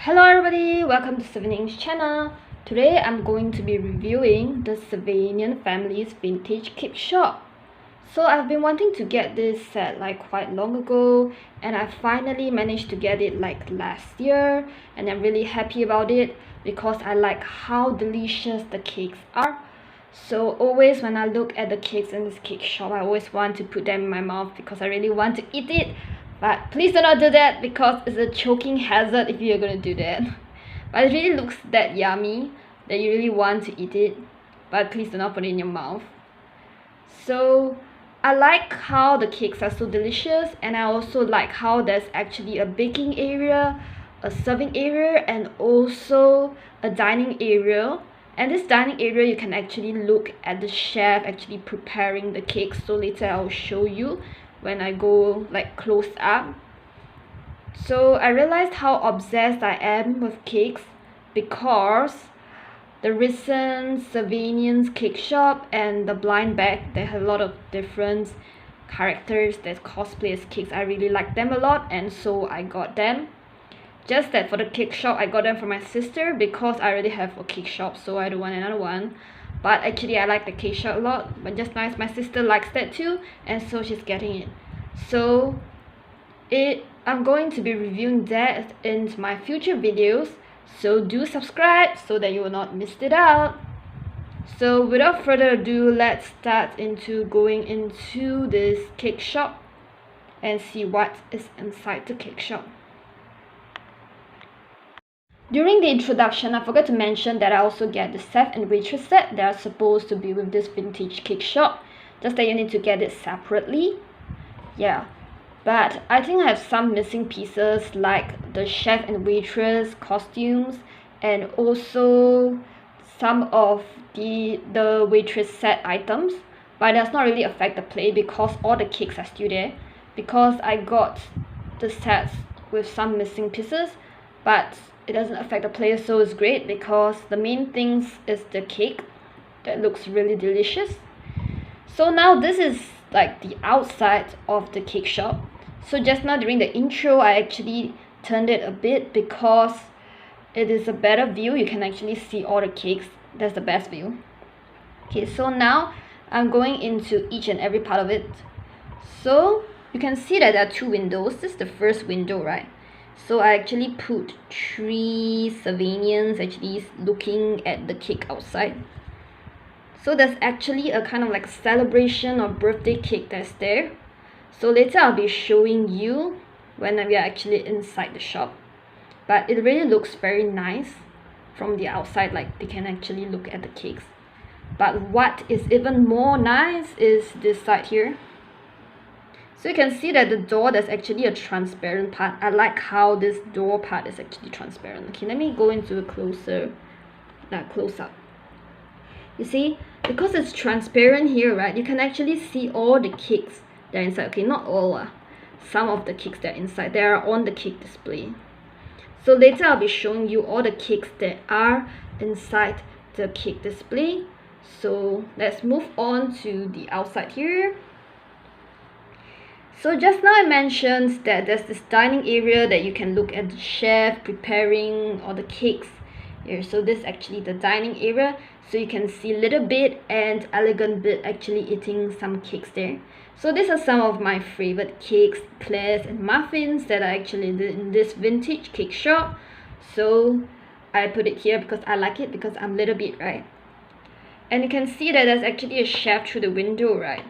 Hello everybody, welcome to Sylvanian's channel. Today I'm going to be reviewing the Sylvanian Families vintage cake shop. So I've been wanting to get this set like quite long ago, and I finally managed to get it like last year, and I'm really happy about it because I like how delicious the cakes are. So always when I look at the cakes in this cake shop, I always want to put them in my mouth because I really want to eat it. But please do not do that because it's a choking hazard if you're gonna do that. But it really looks that yummy that you really want to eat it, but please do not put it in your mouth. So I like how the cakes are so delicious, and I also like how there's actually a baking area, a serving area, and also a dining area. And this dining area, you can actually look at the chef actually preparing the cakes. So later I'll show you when I go like close up. So I realized how obsessed I am with cakes because the recent Sylvanian's cake shop and the blind bag, they have a lot of different characters that cosplay as cakes. I really like them a lot, and so I got them. Just that for the cake shop, I got them for my sister because I already have a cake shop, so I don't want another one. But actually I like the cake shop a lot, but just nice my sister likes that too, and so she's getting it. So I'm going to be reviewing that in my future videos, so do subscribe so that you will not miss it out. So without further ado, let's start into going into this cake shop and see what is inside the cake shop. During the introduction, I forgot to mention that I also get the chef and waitress set that are supposed to be with this vintage cake shop, just that you need to get it separately. Yeah, but I think I have some missing pieces like the chef and waitress costumes, and also some of the waitress set items, but it does not really affect the play because all the cakes are still there, because I got the sets with some missing pieces, but it doesn't affect the play, so it's great because the main things is the cake that looks really delicious. So now this is like the outside of the cake shop. So just now during the intro, I actually turned it a bit because it is a better view. You can actually see all the cakes. That's the best view. Okay, so now I'm going into each and every part of it. So you can see that there are two windows. This is the first window, right? So I actually put 3 Sylvanians actually looking at the cake outside. So there's actually a kind of like celebration or birthday cake that's there. So later I'll be showing you when we are actually inside the shop. But it really looks very nice from the outside, like they can actually look at the cakes. But what is even more nice is this side here. So you can see that the door, there's actually a transparent part. I like how this door part is actually transparent. Okay, let me go into a close up. You see, because it's transparent here, right, you can actually see all the cakes that are inside. Okay, not all, some of the cakes that are inside, they are on the cake display. So later I'll be showing you all the cakes that are inside the cake display. So let's move on to the outside here. So just now I mentioned that there's this dining area that you can look at the chef preparing all the cakes here. So this is actually the dining area. So you can see Little Bit and Elegant Bit actually eating some cakes there. So these are some of my favorite cakes, eclairs and muffins that I actually did in this vintage cake shop. So I put it here because I like it because I'm Little Bit, right? And you can see that there's actually a chef through the window, right?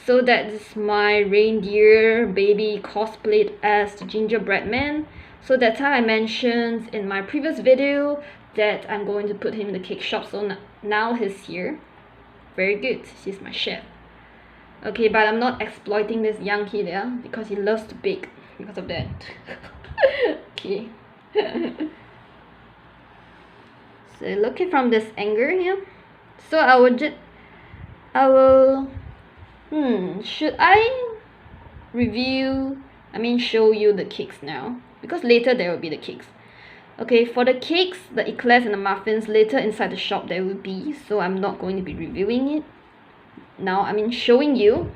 So that is my reindeer baby cosplayed as the gingerbread man. So that's how I mentioned in my previous video that I'm going to put him in the cake shop. So now he's here. Very good, he's my chef. Okay, but I'm not exploiting this young kid because he loves to bake because of that. Okay. So look at from this angle here. So should I show you the cakes now? Because later there will be the cakes. Okay, for the cakes, the eclairs and the muffins, later inside the shop there will be. So I'm not going to be reviewing it now. Showing you.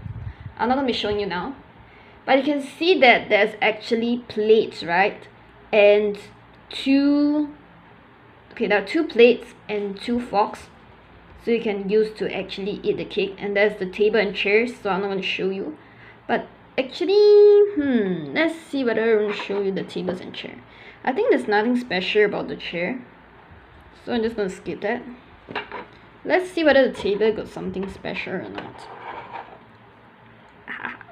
I'm not going to be showing you now. But you can see that there's actually plates, right? And two plates and 2 forks, so you can use to actually eat the cake. And there's the table and chairs, so I'm not going to show you. But actually, let's see whether I'm going to show you the tables and chair. I think there's nothing special about the chair, so I'm just going to skip that. Let's see whether the table got something special or not.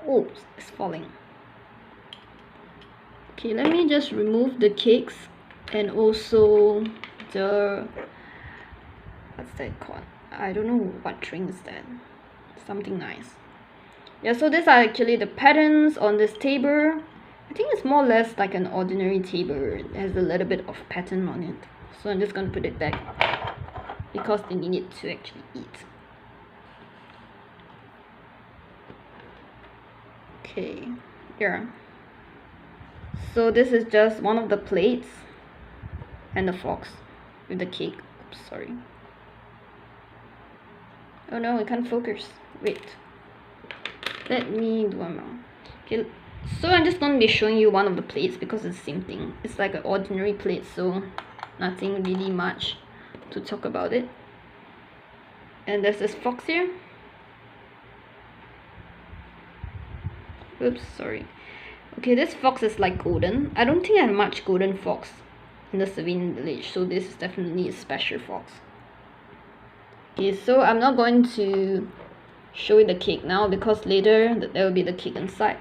Oh, it's falling. Okay, let me just remove the cakes and also the, what's that called? I don't know what drink is that. Something nice. Yeah, so these are actually the patterns on this table. I think it's more or less like an ordinary table. It has a little bit of pattern on it. So I'm just going to put it back because they need it to actually eat. Okay, yeah. So this is just one of the plates and the forks with the cake. Oops, sorry. Oh no, I can't focus. Wait. Let me do one more. Okay, so I'm just going to be showing you one of the plates because it's the same thing. It's like an ordinary plate, so nothing really much to talk about it. And there's this fox here. Oops, sorry. Okay, this fox is like golden. I don't think I have much golden fox in the Sylvanian village, so this is definitely a special fox. Okay, so I'm not going to show you the cake now because later there will be the cake inside,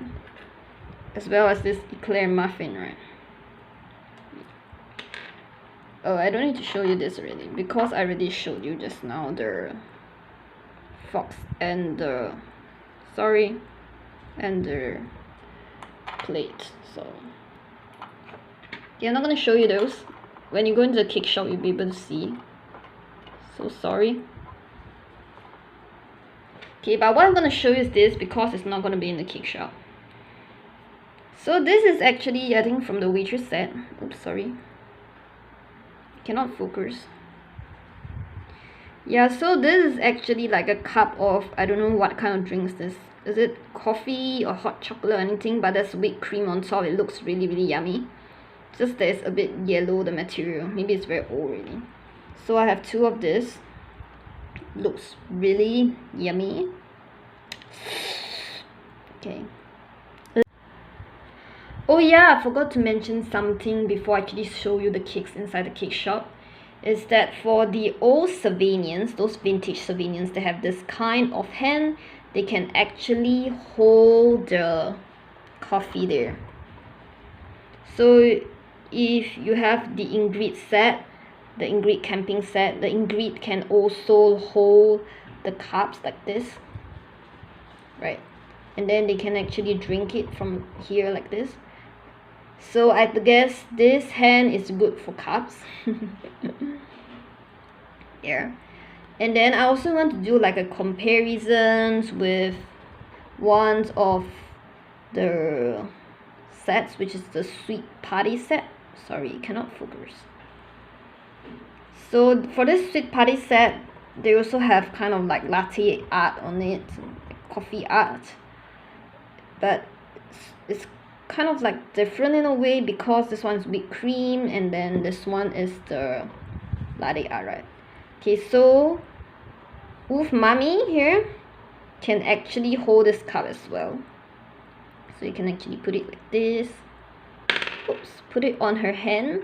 as well as this eclair muffin, right? Oh, I don't need to show you this already because I already showed you just now the fox and the plate. So yeah, I'm not gonna show you those. When you go into the cake shop, you'll be able to see. So sorry. Okay, but what I'm gonna show you is this because it's not gonna be in the cake shop. So this is actually, I think, from the Waitress set. Oops, sorry. Cannot focus. Yeah, so this is actually like a cup of, I don't know what kind of drinks this. Is it coffee or hot chocolate or anything? But there's whipped cream on top. It looks really, really yummy. Just that it's a bit yellow, the material. Maybe it's very old already. So I have 2 of this. Looks really yummy. Okay. Oh yeah, I forgot to mention something before I actually show you the cakes inside the cake shop. Is that for the old Sylvanians, those vintage Sylvanians, they have this kind of hand. They can actually hold the coffee there. So if you have the Ingrid set, the Ingrid camping set, the Ingrid can also hold the cups like this, right? And then they can actually drink it from here like this. So I guess this hand is good for cups. Yeah. And then I also want to do like a comparison with one of the sets, which is the sweet party set. Sorry, cannot focus. So for this sweet party set, they also have kind of like latte art on it, coffee art, but it's kind of like different in a way because this one's whipped cream and then this one is the latte art, right? Okay, so Wolf Mommy here can actually hold this cup as well. So you can actually put it like this. Oops, put it on her hand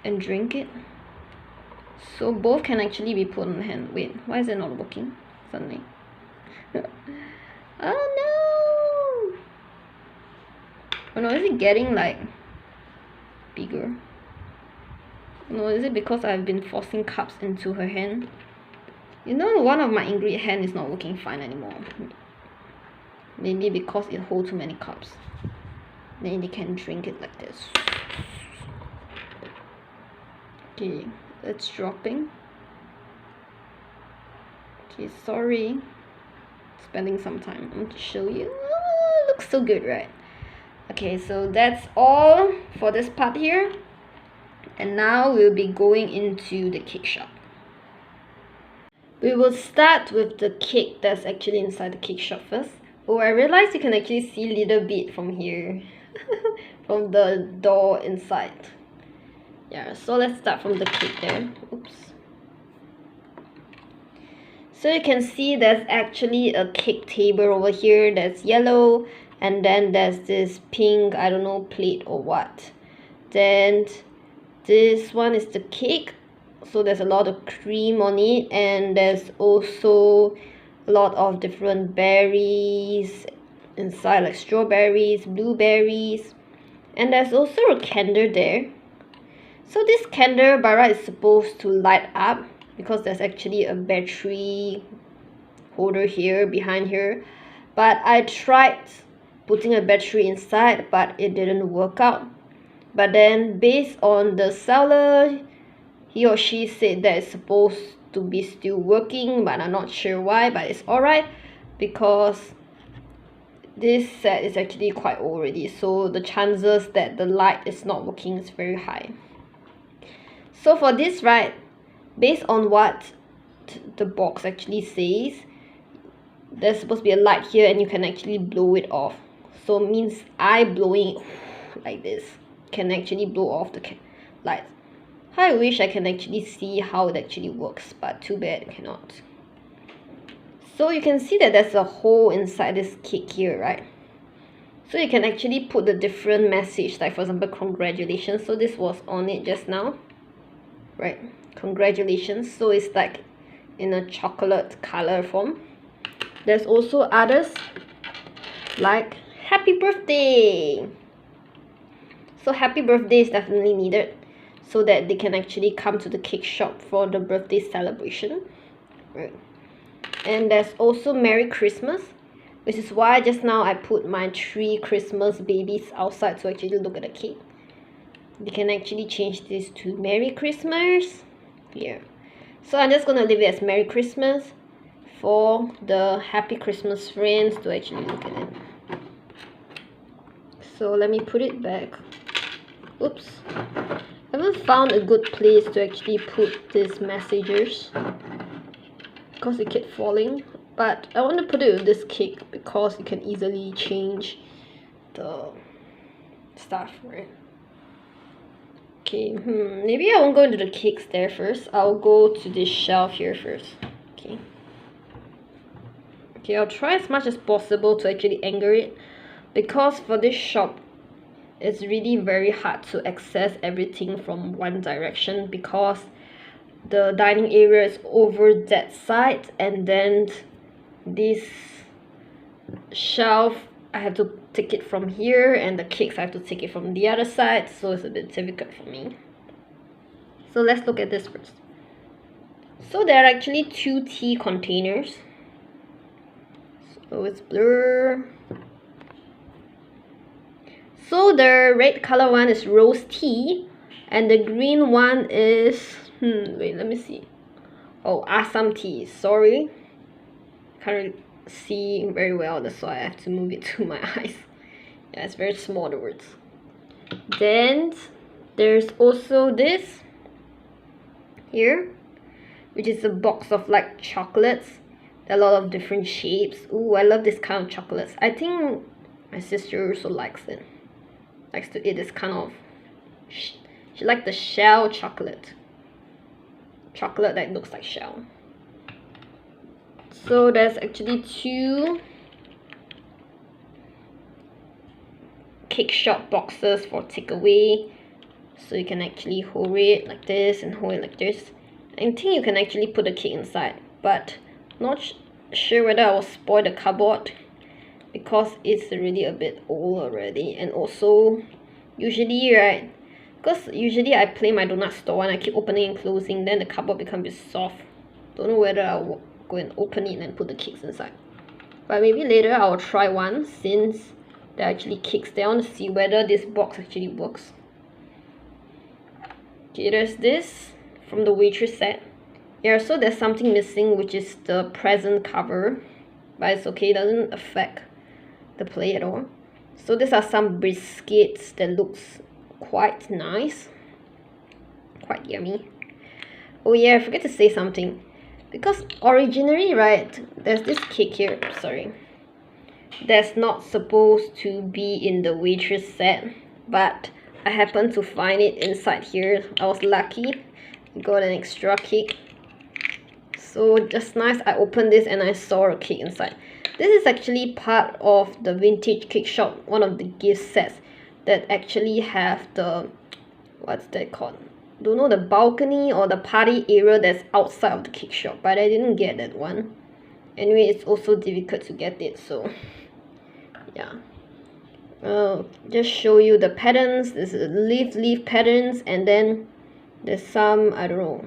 and drink it. So both can actually be put on the hand. Wait, why is it not working suddenly? Oh no! Oh no, is it getting like bigger? No, is it because I've been forcing cups into her hand? You know, one of my Ingrid hand is not working fine anymore. Maybe because it holds too many cups. Then they can drink it like this. Okay, it's dropping. Okay, sorry. Spending some time. I want to show you. Oh, looks so good, right? Okay, so that's all for this part here. And now we'll be going into the cake shop. We will start with the cake that's actually inside the cake shop first. Oh, I realized you can actually see a little bit from here. from the door inside. Yeah, so let's start from the cake there. Oops. So you can see there's actually a cake table over here that's yellow, and then there's this pink, I don't know, plate or what. Then this one is the cake, so there's a lot of cream on it, and there's also a lot of different berries inside, like strawberries, blueberries, and there's also a candle there. So this candle by right is supposed to light up because there's actually a battery holder here behind here, but I tried putting a battery inside, but it didn't work out. But then based on the seller, he or she said that it's supposed to be still working, but I'm not sure why, but it's alright because this set is actually quite old already, so the chances that the light is not working is very high. So for this, right, based on what the box actually says, there's supposed to be a light here and you can actually blow it off. So it means I blowing like this can actually blow off the lights. I wish I can actually see how it actually works, but too bad I cannot. So you can see that there's a hole inside this cake here, right? So you can actually put the different message, like for example, congratulations. So this was on it just now, right? Congratulations. So it's like in a chocolate color form. There's also others like happy birthday. So happy birthday is definitely needed so that they can actually come to the cake shop for the birthday celebration, right? And there's also Merry Christmas, which is why just now I put my 3 Christmas babies outside to actually look at the cake. They can actually change this to Merry Christmas here. So I'm just gonna leave it as Merry Christmas for the Happy Christmas friends to actually look at it. So let me put it back. Oops. I haven't found a good place to actually put these messages because it kept falling. But I want to put it with this cake because you can easily change the stuff, right? Okay, maybe I won't go into the cakes there first. I'll go to this shelf here first. Okay, I'll try as much as possible to actually angle it, because for this shop it's really very hard to access everything from one direction because the dining area is over that side, and then this shelf I have to take it from here, and the cakes I have to take it from the other side, so it's a bit difficult for me. So let's look at this first. So there are actually 2 tea containers. So it's blur. So the red color one is rose tea, and the green one is wait, let me see. Oh, Assam tea. Sorry, can't really see very well, that's why I have to move it to my eyes. Yeah, it's very small, the words. Then there's also this here, which is a box of like chocolates. There are a lot of different shapes. Ooh, I love this kind of chocolates. I think my sister also likes it. Likes to eat this kind of, she likes the shell chocolate. Chocolate that looks like shell. So there's actually 2 cake shop boxes for takeaway. So you can actually hold it like this and hold it like this. I think you can actually put the cake inside, but not sure whether I will spoil the cardboard because it's really a bit old already. And also usually, right, because usually I play my donut store and I keep opening and closing, then the cardboard becomes a bit soft. Don't know whether I'll go and open it and put the cakes inside, but maybe later I'll try one since there are actually cakes there. I want to see whether this box actually works. Okay, there's this from the Waitress set. Yeah, so there's something missing, which is the present cover, but it's okay, it doesn't affect the play at all. So these are some biscuits that looks quite nice, quite yummy. Oh yeah, I forgot to say something, because originally, right, there's this cake here, sorry, that's not supposed to be in the Waitress set, but I happened to find it inside here. I was lucky, got an extra cake. So just nice, I opened this and I saw a cake inside. This is actually part of the vintage cake shop, one of the gift sets that actually have the, what's that called? Don't know, the balcony or the party area that's outside of the cake shop, but I didn't get that one. Anyway, it's also difficult to get it, so yeah. Just show you the patterns. This is leaf patterns, and then there's some, I don't know,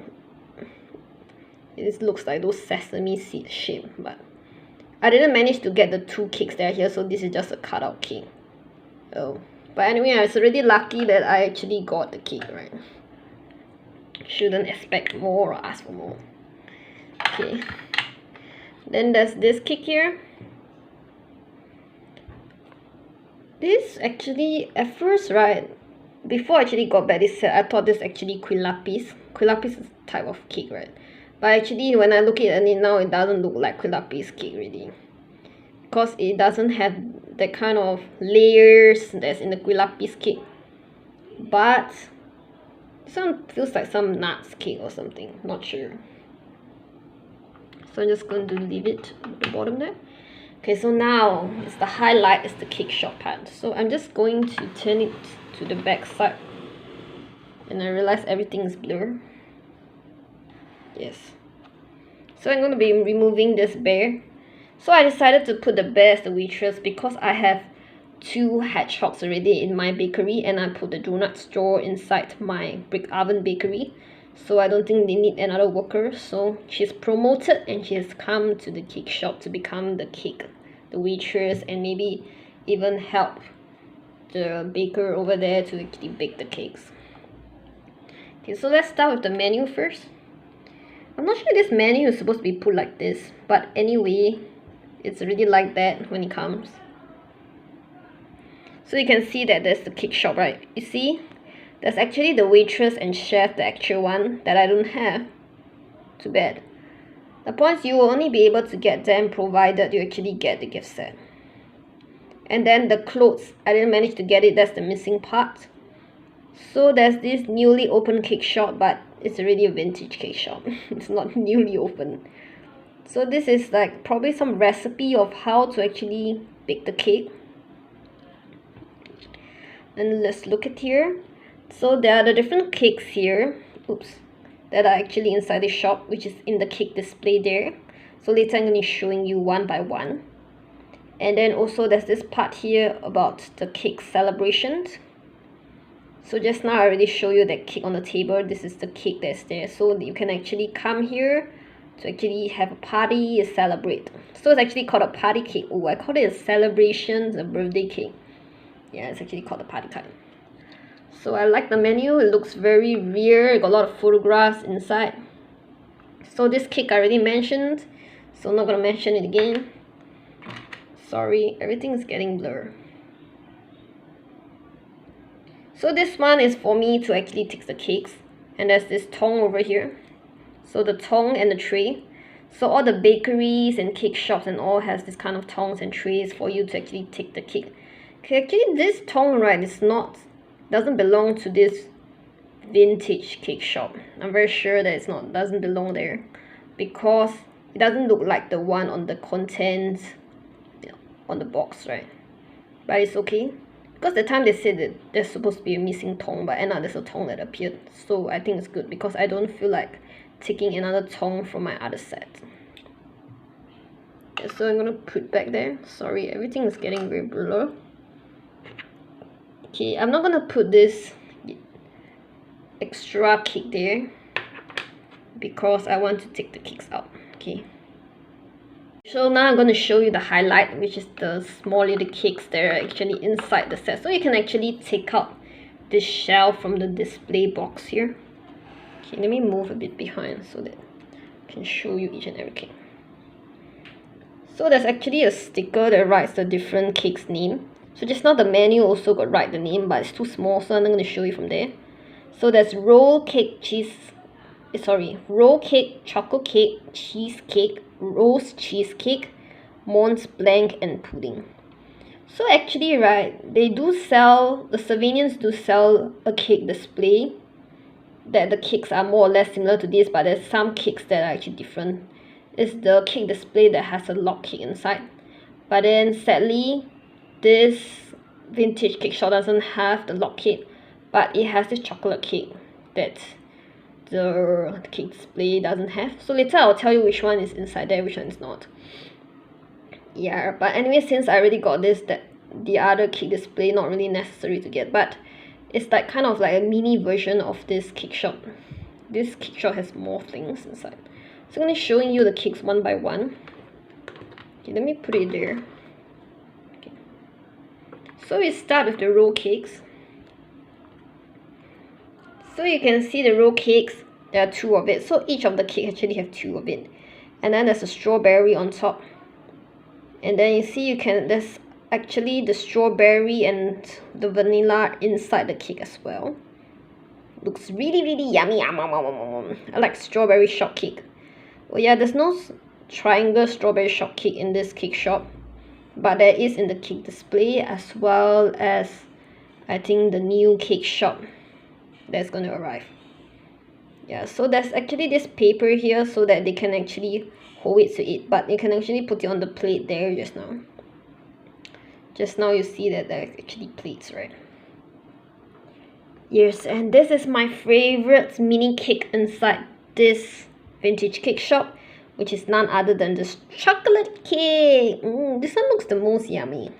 it looks like those sesame seed shape, but I didn't manage to get the 2 cakes that are here, so this is just a cutout cake. Oh, but anyway, I was really lucky that I actually got the cake, right? Shouldn't expect more or ask for more. Okay, then there's this cake here. This actually, at first, right, before I actually got back this set, I thought this actually queen lapis. Queen lapis is a type of cake, right? But actually, when I look at it now, it doesn't look like queen lapis cake really, because it doesn't have that kind of layers that's in the queen lapis cake. But this one feels like some nuts cake or something, not sure. So I'm just going to leave it at the bottom there. Okay, so now it's the highlight, is the cake shop part. So I'm just going to turn it to the back side, and I realize everything is blurred. Yes. So I'm going to be removing this bear. So I decided to put the bear as the waitress because I have 2 hedgehogs already in my bakery, and I put the donut straw inside my brick oven bakery. So I don't think they need another worker. So she's promoted and she has come to the cake shop to become the waitress, and maybe even help the baker over there to actually bake the cakes. Okay, so let's start with the menu first. I'm not sure this menu is supposed to be put like this, but anyway, it's really like that when it comes. So you can see that there's the cake shop, right? You see, there's actually the waitress and chef, the actual one that I don't have. Too bad. The point is, you will only be able to get them provided you actually get the gift set. And then the clothes, I didn't manage to get it, that's the missing part. So there's this newly opened cake shop, but it's already a vintage cake shop. It's not newly opened. So this is like probably some recipe of how to actually bake the cake. And let's look at here. So there are the different cakes here, that are actually inside the shop, which is in the cake display there. So later I'm going to be showing you one by one. And then also there's this part here about the cake celebrations. So just now I already showed you that cake on the table. This is the cake that's there. So you can actually come here to actually have a party, celebrate. So it's actually called a party cake. Oh, I call it a celebration, a birthday cake. Yeah, it's actually called a party cake. So I like the menu. It looks very rare. It got a lot of photographs inside. So this cake I already mentioned, so I'm not going to mention it again. Sorry, everything is getting blurred. So this one is for me to actually take the cakes, and there's this tong over here. So the tong and the tray. So all the bakeries and cake shops and all has this kind of tongs and trays for you to actually take the cake. Okay, actually this tong, right, is not, doesn't belong to this vintage cake shop. I'm very sure that it's not, doesn't belong there, because it doesn't look like the one on the contents, you know, on the box, right? But it's okay, because the time they said that there's supposed to be a missing tong, but end up there's a tong that appeared. So I think it's good, because I don't feel like taking another tong from my other set. Yeah, so I'm gonna put back there. Sorry, everything is getting very blurry. Okay, I'm not gonna put this extra cake there because I want to take the cakes out. Okay, so now I'm going to show you the highlight, which is the small little cakes that are actually inside the set. So you can actually take out this shell from the display box here. Okay, let me move a bit behind so that I can show you each and every cake. So there's actually a sticker that writes the different cakes name. So just now the menu also got write the name, but it's too small, so I'm not going to show you from there. So there's roll cake, roll cake, chocolate cake, cheesecake, rose cheesecake, Mont Blanc, and pudding. So actually, right, they do sell, the Sylvanians do sell a cake display that the cakes are more or less similar to this, but there's some cakes that are actually different. It's the cake display that has a log cake inside. But then sadly, this vintage cake shop doesn't have the log cake, but it has this chocolate cake that the cake display doesn't have. So later I'll tell you which one is inside there, which one is not. Yeah, but anyway, since I already got this, that the other cake display not really necessary to get, but it's like kind of like a mini version of this cake shop. This cake shop has more things inside. So I'm going to showing you the cakes one by one. Okay, let me put it there. Okay. So we start with the roll cakes. So you can see the roll cakes, there are two of it. So each of the cake actually have two of it. And then there's a strawberry on top. And then you see there's actually the strawberry and the vanilla inside the cake as well. Looks really, really yummy. I like strawberry shortcake. Oh yeah, there's no triangle strawberry shortcake in this cake shop, but there is in the cake display, as well as I think the new cake shop that's going to arrive. Yeah, so there's actually this paper here so that they can actually hold it to eat, but you can actually put it on the plate there just now. Just now you see that there's actually plates, right? Yes, and this is my favorite mini cake inside this vintage cake shop, which is none other than this chocolate cake. This one looks the most yummy.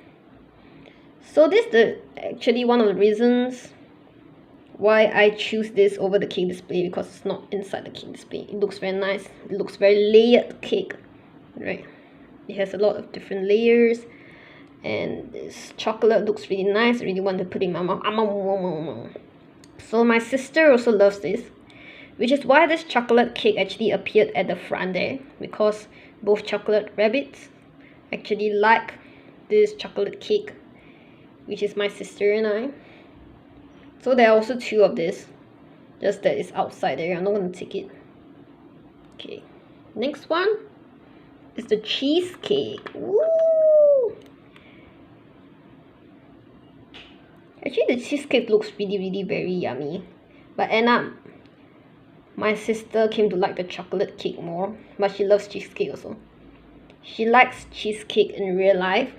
So this is actually one of the reasons why I choose this over the cake display, because it's not inside the cake display. It looks very nice. It looks very layered cake, right? It has a lot of different layers, and this chocolate looks really nice. I really want to put it in my mouth. So my sister also loves this, which is why this chocolate cake actually appeared at the front there, because both chocolate rabbits actually like this chocolate cake, which is my sister and I. So there are also two of this, just that it's outside there. I'm not going to take it. Okay, next one is the cheesecake. Woo! Actually, the cheesecake looks really, really very yummy. But end up, my sister came to like the chocolate cake more, but she loves cheesecake also. She likes cheesecake in real life,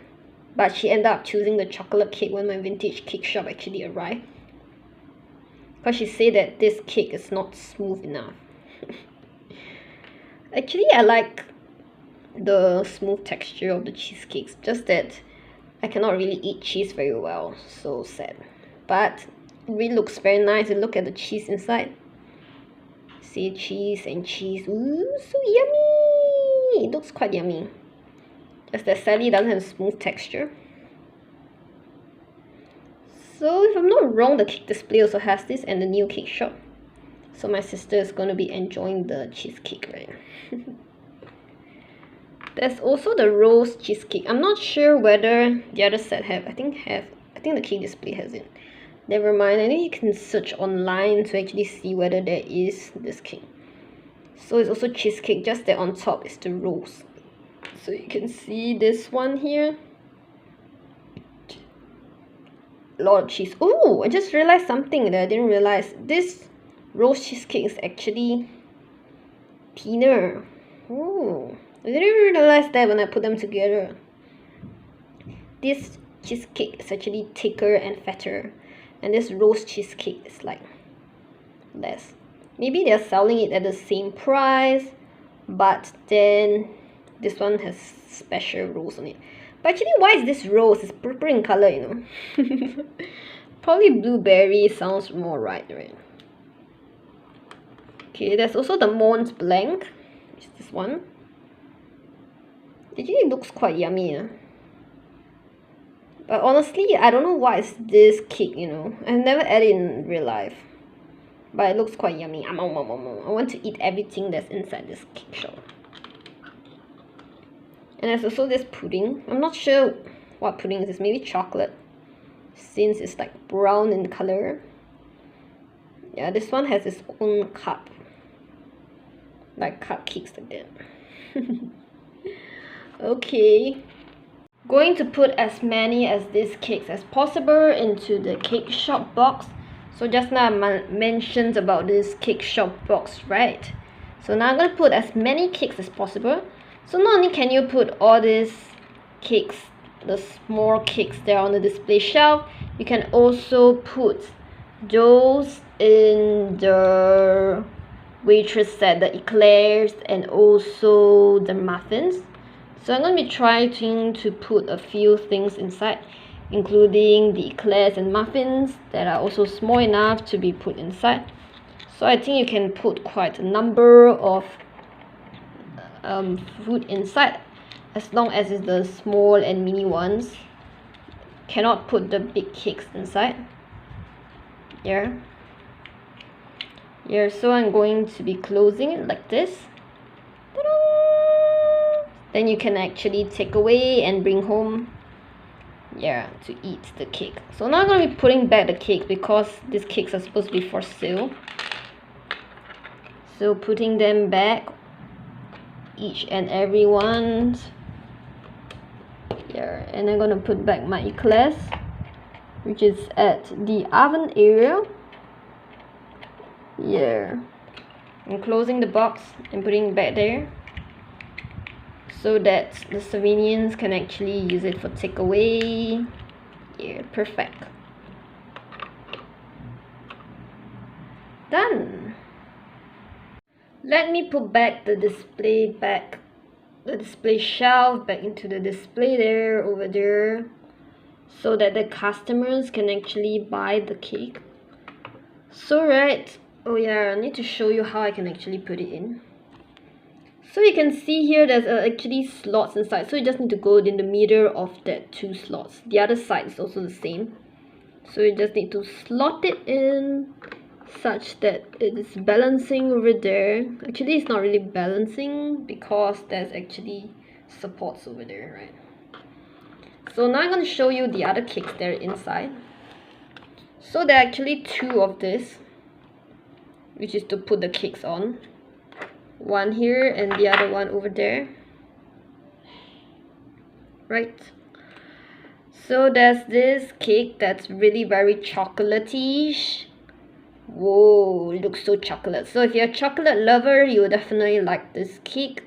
but she ended up choosing the chocolate cake when my vintage cake shop actually arrived. Because she said that this cake is not smooth enough. Actually, I like the smooth texture of the cheesecakes, just that I cannot really eat cheese very well, so sad. But it really looks very nice. And look at the cheese inside. See, cheese and cheese. Ooh, so yummy! It looks quite yummy. Just that sadly it doesn't have a smooth texture. So if I'm not wrong, the cake display also has this, and the new cake shop. So my sister is going to be enjoying the cheesecake, right? There's also the rose cheesecake. I'm not sure whether the other set have. I think the cake display has it. Never mind. I think you can search online to actually see whether there is this cake. So it's also cheesecake, just that on top is the rose. So you can see this one here. A lot of cheese. Oh, I just realized something that I didn't realize. This rose cheesecake is actually thinner. Oh, I didn't realize that when I put them together. This cheesecake is actually thicker and fatter, and this rose cheesecake is like less. Maybe they're selling it at the same price, but then this one has special rose on it. But actually, why is this rose? It's purple in color, you know. Probably blueberry sounds more right? Okay, there's also the Mont Blanc, which is this one. Actually, it looks quite yummy. But honestly, I don't know why it's this cake, you know. I've never had it in real life. But it looks quite yummy. I want to eat everything that's inside this cake shop. And there's also this pudding. I'm not sure what pudding is this. Maybe chocolate, since it's like brown in color. Yeah, this one has its own cup, like cupcakes like that. Okay, going to put as many as these cakes as possible into the cake shop box. So just now I mentioned about this cake shop box, right? So now I'm going to put as many cakes as possible. So not only can you put all these cakes, the small cakes there on the display shelf, you can also put those in the Waitress set, the eclairs and also the muffins. So I'm going to be trying to put a few things inside, including the eclairs and muffins that are also small enough to be put inside. So I think you can put quite a number of food inside, as long as it's the small and mini ones. Cannot put the big cakes inside. Yeah, so I'm going to be closing it like this. Then you can actually take away and bring home, to eat the cake. So now I'm going to be putting back the cake because these cakes are supposed to be for sale. So putting them back, each and every one. And I'm going to put back my eclairs, which is at the oven area. I'm closing the box and putting it back there, so that the Sylvanians can actually use it for takeaway. Perfect. Done. Let me put back the display shelf back into the display there, over there, so that the customers can actually buy the cake. So I need to show you how I can actually put it in. So you can see here there's actually slots inside, so you just need to go in the middle of that 2 slots. The other side is also the same, so you just need to slot it in such that it is balancing over there. Actually, it's not really balancing because there's actually supports over there, right? So now I'm going to show you the other cakes that are inside. So there are actually 2 of this, which is to put the cakes on. One here and the other one over there, right? So there's this cake that's really very chocolatey. Whoa, it looks so chocolate. So if you're a chocolate lover, you will definitely like this cake.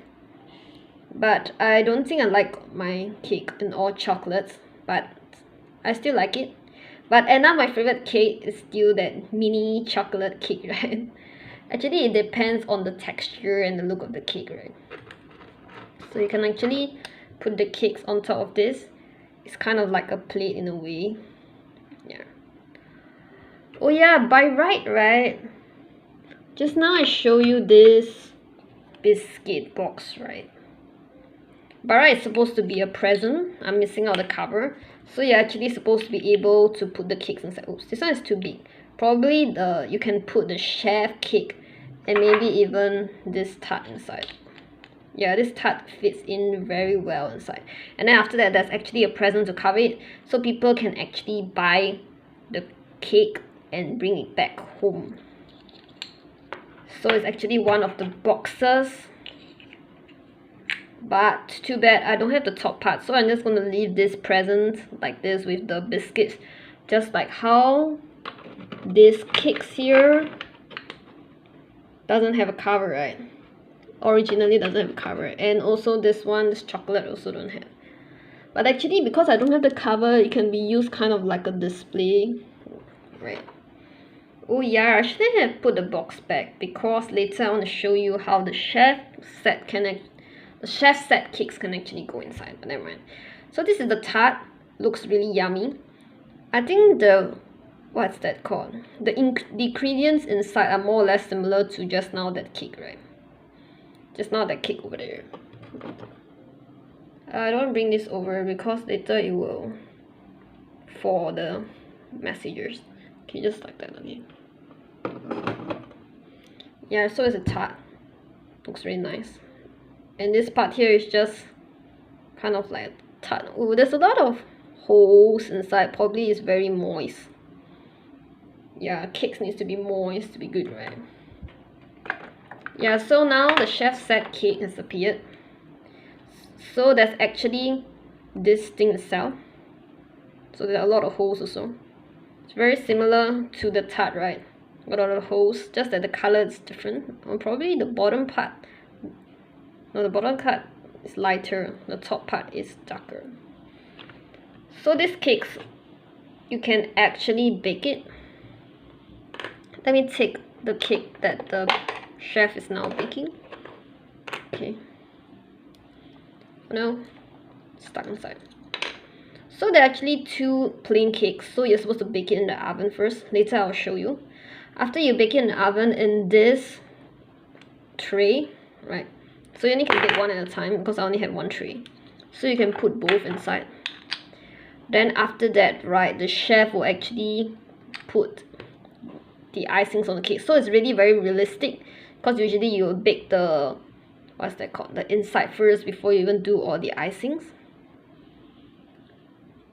But I don't think I like my cake in all chocolates, but I still like it. But now my favorite cake is still that mini chocolate cake, right? Actually, it depends on the texture and the look of the cake, right? So you can actually put the cakes on top of this. It's kind of like a plate in a way. Oh yeah, by right? Just now I show you this biscuit box, right? By right, it's supposed to be a present. I'm missing out the cover. So you're actually supposed to be able to put the cakes inside. Oops, this one is too big. Probably you can put the chef cake and maybe even this tart inside. This tart fits in very well inside. And then after that, there's actually a present to cover it, so people can actually buy the cake and bring it back home. So it's actually one of the boxes, but too bad I don't have the top part, so I'm just going to leave this present like this with the biscuits, just like how this cakes here doesn't have a cover, right? Originally doesn't have a cover, and also this one, this chocolate, also don't have. But actually, because I don't have the cover, it can be used kind of like a display, right? Oh yeah, I shouldn't have put the box back, because later I want to show you how the chef set cakes can actually go inside, but never mind. So this is the tart. Looks really yummy. I think what's that called? The ingredients inside are more or less similar to just now that cake, right? Just now that cake over there. I don't bring this over because later it will for the messages. Okay, just like that again. So it's a tart. Looks really nice. And this part here is just kind of like a tart. Oh, there's a lot of holes inside. Probably it's very moist. Cakes needs to be moist to be good, right? So now the chef set cake has appeared. So there's actually this thing itself. So there are a lot of holes also. It's very similar to the tart, right? Got a lot of holes, just that the color is different. Or probably the bottom part. No, the bottom part is lighter. The top part is darker. So these cakes, you can actually bake it. Let me take the cake that the chef is now baking. Okay. No, it's stuck inside. So there are actually two plain cakes. So you're supposed to bake it in the oven first. Later I'll show you. After you bake it in the oven in this tray, right? So you only can bake one at a time because I only have one tray. So you can put both inside. Then after that, right, the chef will actually put the icings on the cake. So it's really very realistic because usually you will bake the, what's that called? The inside first before you even do all the icings.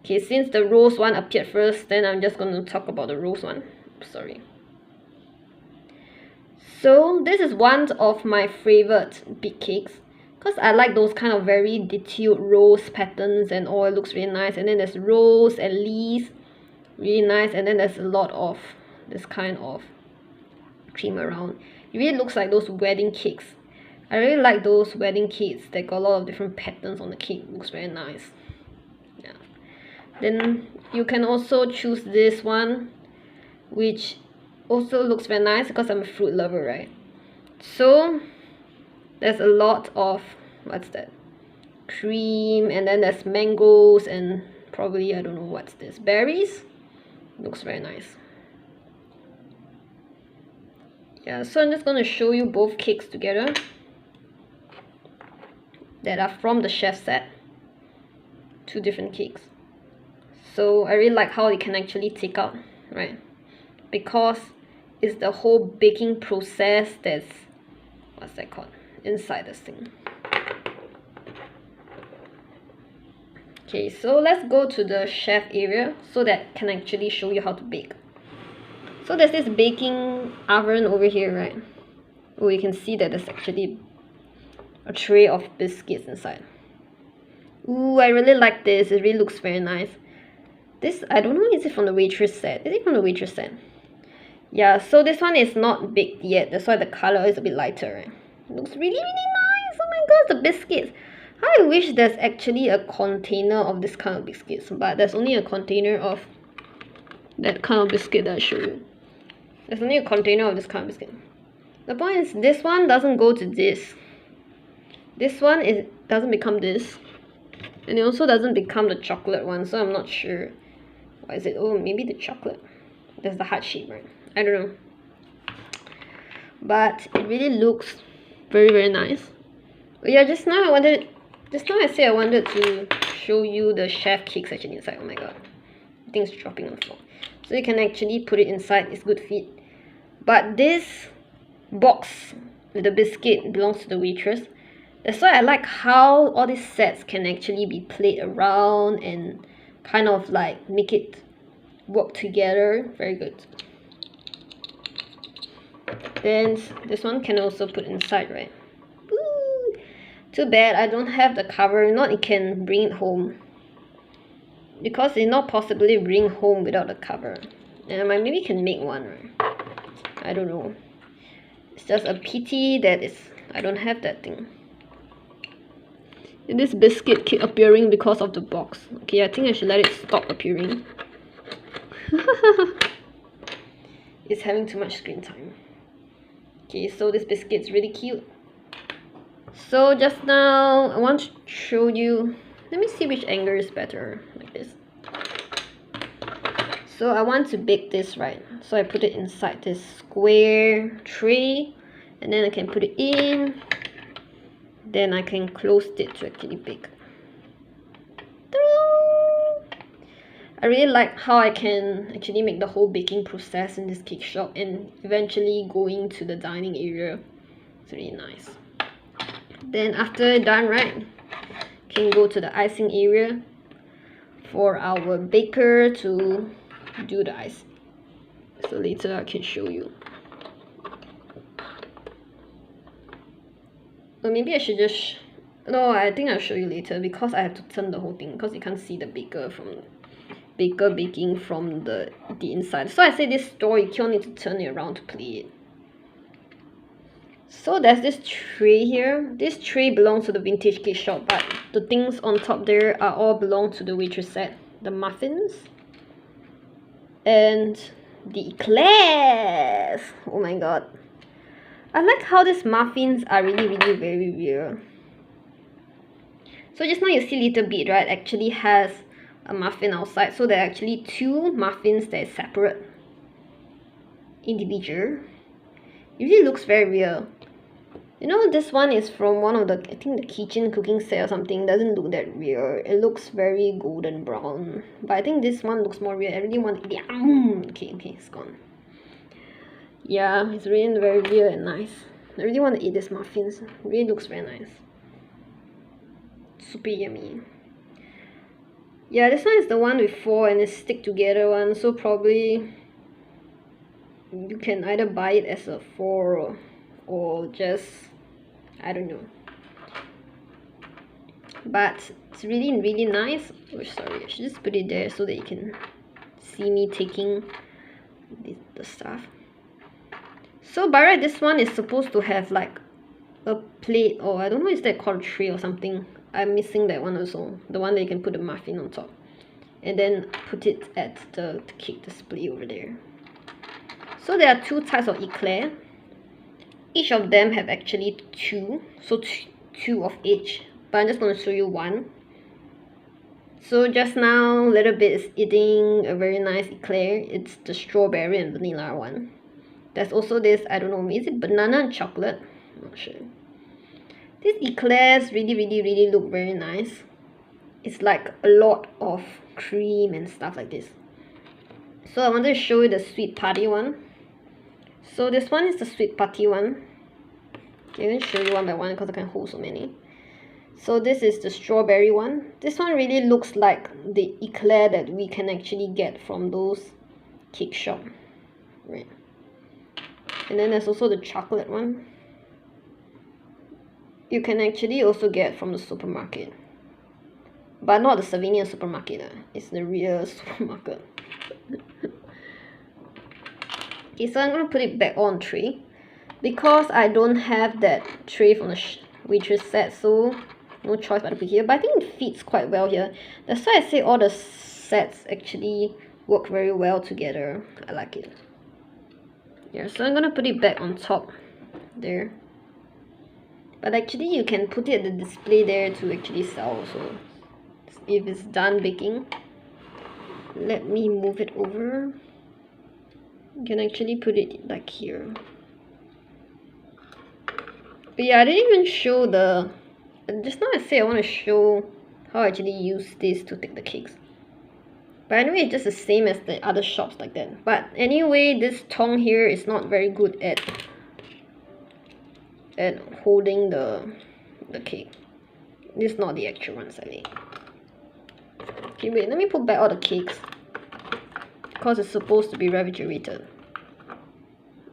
Okay, since the rose one appeared first, then I'm just going to talk about the rose one. Sorry. So this is one of my favorite big cakes because I like those kind of very detailed rose patterns and all. It looks really nice. And then there's rose and leaves, really nice. And then there's a lot of this kind of cream around. It really looks like those wedding cakes. I really like those wedding cakes that got a lot of different patterns on the cake. It looks very nice. Yeah. Then you can also choose this one, which also looks very nice because I'm a fruit lover, right? So there's a lot of, what's that, cream, and then there's mangoes and probably, I don't know what's this, berries. Looks very nice. Yeah, so I'm just going to show you both cakes together that are from the chef set. Two different cakes. So I really like how you can actually take out, right? Because it's the whole baking process that's, what's that called, inside this thing. Okay, so let's go to the chef area so that can actually show you how to bake. So there's this baking oven over here, right? Oh, you can see that there's actually a tray of biscuits inside. Ooh, I really like this. It really looks very nice. This, I don't know, is it from the Waitress set? Is it from the Waitress set? Yeah, so this one is not baked yet. That's why the color is a bit lighter, right? It looks really, really nice. Oh my god, the biscuits. I wish there's actually a container of this kind of biscuits, but there's only a container of that kind of biscuit that I showed you. There's only a container of this kind of biscuit. The point is, this one doesn't go to this. This one doesn't become this. And it also doesn't become the chocolate one, so I'm not sure. What is it? Oh, maybe the chocolate. There's the heart shape, right? I don't know. But it really looks very, very nice. But yeah, just now I said I wanted to show you the chef cakes actually inside. Oh my god. I think it's dropping on the floor. So you can actually put it inside. It's good fit. But this box with the biscuit belongs to the Waitress. That's why I like how all these sets can actually be played around and kind of like make it work together. Very good. Then this one can also put inside, right? Ooh, too bad I don't have the cover. Not it can bring it home, because it's not possibly bring home without the cover. And I maybe can make one, right? I don't know. It's just a pity that I don't have that thing. And this biscuit keep appearing because of the box. Okay, I think I should let it stop appearing. It's having too much screen time. Okay, so this biscuit's really cute. So just now, I want to show you, let me see which angle is better, like this. So I want to bake this, right? So I put it inside this square tray, and then I can put it in. Then I can close it to actually bake. I really like how I can actually make the whole baking process in this cake shop and eventually going to the dining area. It's really nice. Then after done, right, can go to the icing area for our baker to do the icing. So later I can show you. Or maybe I should just No, I think I'll show you later because I have to turn the whole thing because you can't see the baker baking from the inside. So I say this store, you can't need to turn it around to play it. So there's this tray here. This tray belongs to the vintage cake shop, but the things on top there are all belong to the Waitress set. The muffins and the eclairs. Oh my god. I like how these muffins are really very rare. So just now you see little bit, right, actually has a muffin outside. So there are actually two muffins that is separate. Individual. It really looks very real. You know, this one is from one of the, I think the kitchen cooking set or something. Doesn't look that real. It looks very golden brown. But I think this one looks more real. I really want it. Okay, it's gone. Yeah, it's really very real and nice. I really want to eat these muffins. It really looks very nice. Super yummy. Yeah, this one is the one with 4 and it's stick together one. So probably you can either buy it as a 4 or just, I don't know. But it's really nice. Oh, sorry, I should just put it there so that you can see me taking the stuff. So by right, this one is supposed to have like a plate, or I don't know, is that called a tray or something. I'm missing that one also, the one that you can put the muffin on top and then put it at the cake display over there. So there are two types of eclair. Each of them have actually two, so two of each, but I'm just going to show you one. So just now, little bit is eating a very nice eclair. It's the strawberry and vanilla one. There's also this, I don't know, is it banana and chocolate? I'm not sure. These eclairs really look very nice. It's like a lot of cream and stuff like this. So I wanted to show you the sweet party one. So this one is the sweet party one. Okay, I'm going to show you one by one because I can hold so many. So this is the strawberry one. This one really looks like the eclair that we can actually get from those cake shop. Right. And then there's also the chocolate one. You can actually also get from the supermarket. But not the Sylvanian supermarket. It's the real supermarket. Okay, so I'm going to put it back on tray. Because I don't have that tray from the Waitress set, so no choice but to put here. But I think it fits quite well here. That's why I say all the sets actually work very well together. I like it. Yeah, so I'm gonna put it back on top there. But actually you can put it at the display there to actually sell also. If it's done baking. Let me move it over. You can actually put it like here. But yeah, I didn't even show the... Just now I said I want to show how I actually use this to take the cakes. But anyway, it's just the same as the other shops like that. But anyway, this tong here is not very good at holding the cake. This is not the actual one, sadly. Okay, wait, let me put back all the cakes. Because it's supposed to be refrigerated.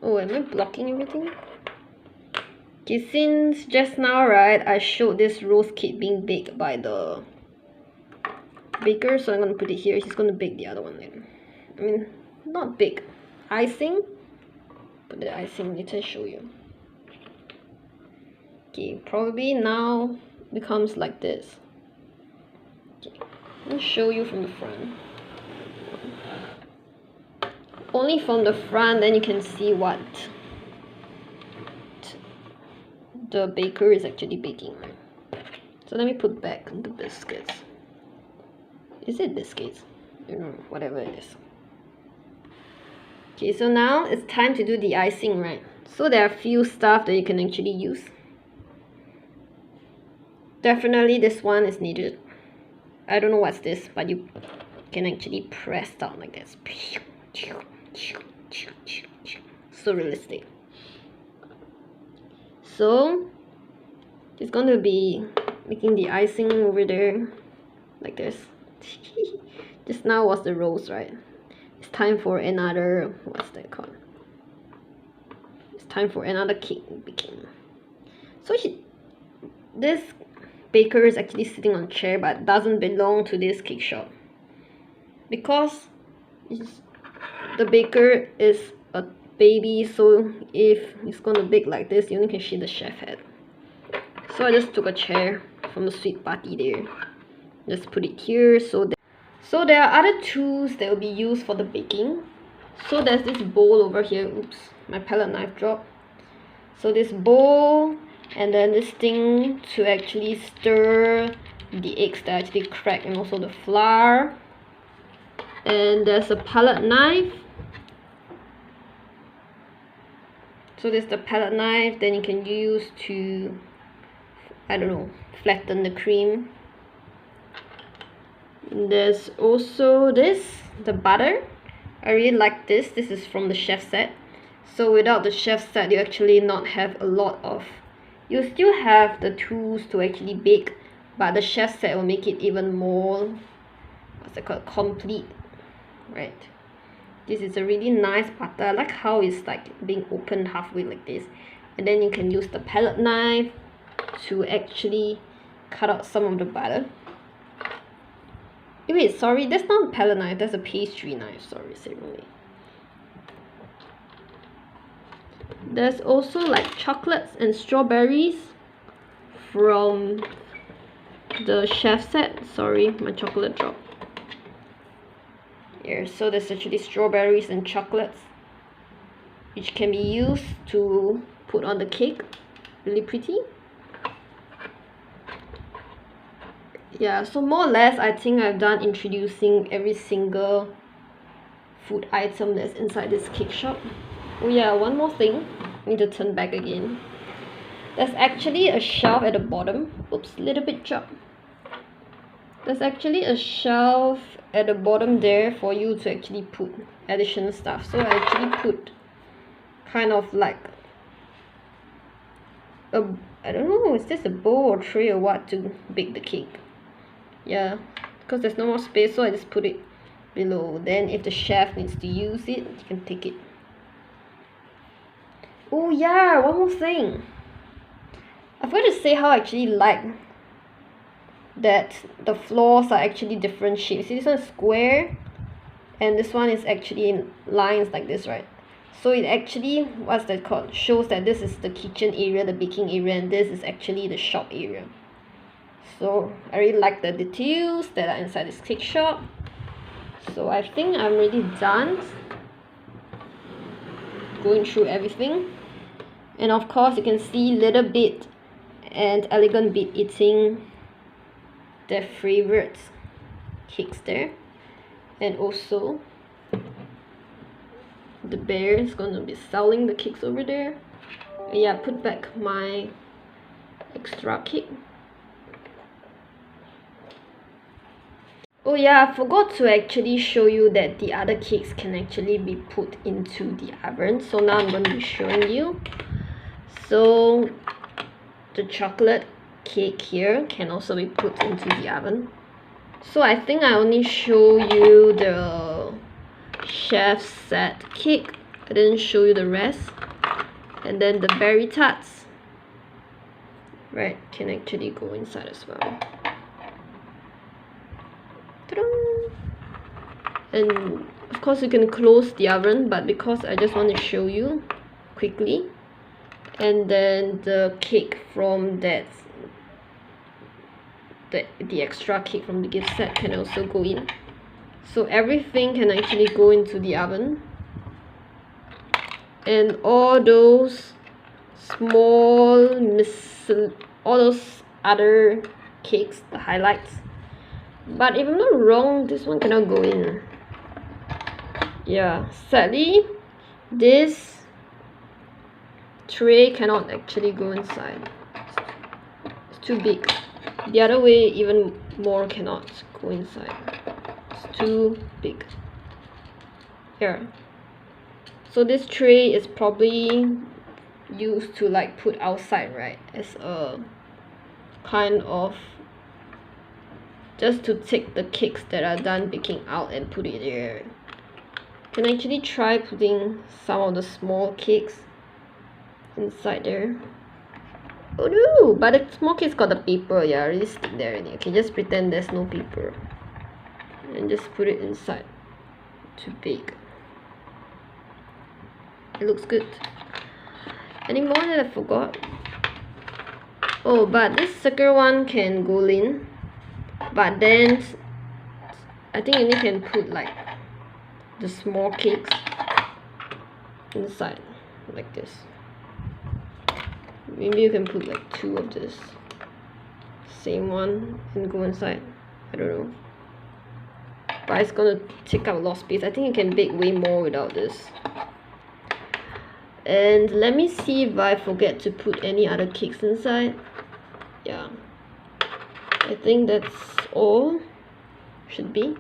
Oh, am I blocking everything? Okay, since just now, right, I showed this rose cake being baked by the baker, so I'm gonna put it here. He's gonna bake the other one later. I mean, not bake, icing. Put the icing later, show you. Okay, probably now becomes like this. Okay, I'll show you from the front. Only from the front, then you can see what the baker is actually baking. So let me put back the biscuits. Is it biscuits? I don't know, whatever it is. Okay, so now it's time to do the icing, right? So there are a few stuff that you can actually use. Definitely this one is needed. I don't know what's this, but you can actually press down like this. So realistic. So it's going to be making the icing over there like this. Just now was the rose, right? It's time for another, what's that called? It's time for another cake baking. So this baker is actually sitting on a chair but doesn't belong to this cake shop, because the baker is a baby, so if it's gonna bake like this, you only can see the chef head. So I just took a chair from the sweet party there, just put it here. So there are other tools that will be used for the baking. So there's this bowl over here. Oops, my palette knife dropped. So this bowl, and then this thing to actually stir the eggs that actually crack, and also the flour. And there's a palette knife. So there's the palette knife, then you can use to, I don't know, flatten the cream. There's also this, the butter. I really like this. This is from the chef set. So without the chef set, you actually not have a lot of, you still have the tools to actually bake, but the chef set will make it even more, what's it called, complete, right? This is a really nice butter. I like how it's like being opened halfway like this. And then you can use the palette knife to actually cut out some of the butter. Wait, sorry, that's not a palette knife, that's a pastry knife. Sorry, say wrongly. There's also like chocolates and strawberries from the chef set. Sorry, my chocolate dropped. Here, so there's actually strawberries and chocolates, which can be used to put on the cake. Really pretty. Yeah, so more or less I think I've done introducing every single food item that's inside this cake shop. Oh yeah, one more thing, I need to turn back again. There's actually a shelf at the bottom. Oops, little bit dropped. There's actually a shelf at the bottom there for you to actually put additional stuff. So I actually put kind of like a, I don't know, is this a bowl or tray or what to bake the cake? Yeah, because there's no more space, so I just put it below. Then if the chef needs to use it, you can take it. Oh yeah, one more thing. I forgot to say how I actually like that the floors are actually different shapes. See, this one is square and this one is actually in lines like this, right? So it actually, what's that called, shows that this is the kitchen area, the baking area, and this is actually the shop area. So I really like the details that are inside this cake shop. So I think I'm really done going through everything. And of course you can see Little Bit and Elegant Bit eating their favorite cakes there. And also the bear is gonna be selling the cakes over there. And yeah, put back my extra cake. Oh yeah, I forgot to actually show you that the other cakes can actually be put into the oven. So now I'm going to be showing you. So the chocolate cake here can also be put into the oven. So I think I only show you the chef set cake. I didn't show you the rest. And then the berry tarts, right, can actually go inside as well. And of course you can close the oven, but because I just want to show you quickly. And then the cake from that, the extra cake from the gift set can also go in. So everything can actually go into the oven. And all those small all those other cakes, the highlights. But if I'm not wrong, this one cannot go in. Yeah, sadly, this tray cannot actually go inside. It's too big. The other way, even more cannot go inside. It's too big. Here. So this tray is probably used to like put outside, right? As a kind of, just to take the cakes that are done baking out and put it there. You can actually try putting some of the small cakes inside there. Oh no, but the small cakes got the paper. Yeah, I already stick there already. Okay, just pretend there's no paper. And just put it inside to bake. It looks good. Any more that I forgot? Oh, but this circle one can go in. But then I think you can put like the small cakes inside like this. Maybe you can put like 2 of this. Same one and go inside. I don't know. But it's gonna take up a lot of space. I think you can bake way more without this. And let me see if I forget to put any other cakes inside. Yeah. I think that's all. Should be.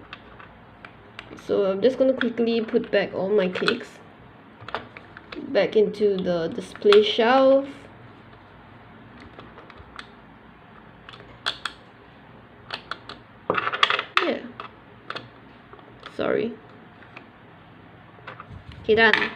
So I'm just gonna quickly put back all my cakes back into the display shelf. Yeah. Sorry. Okay, done.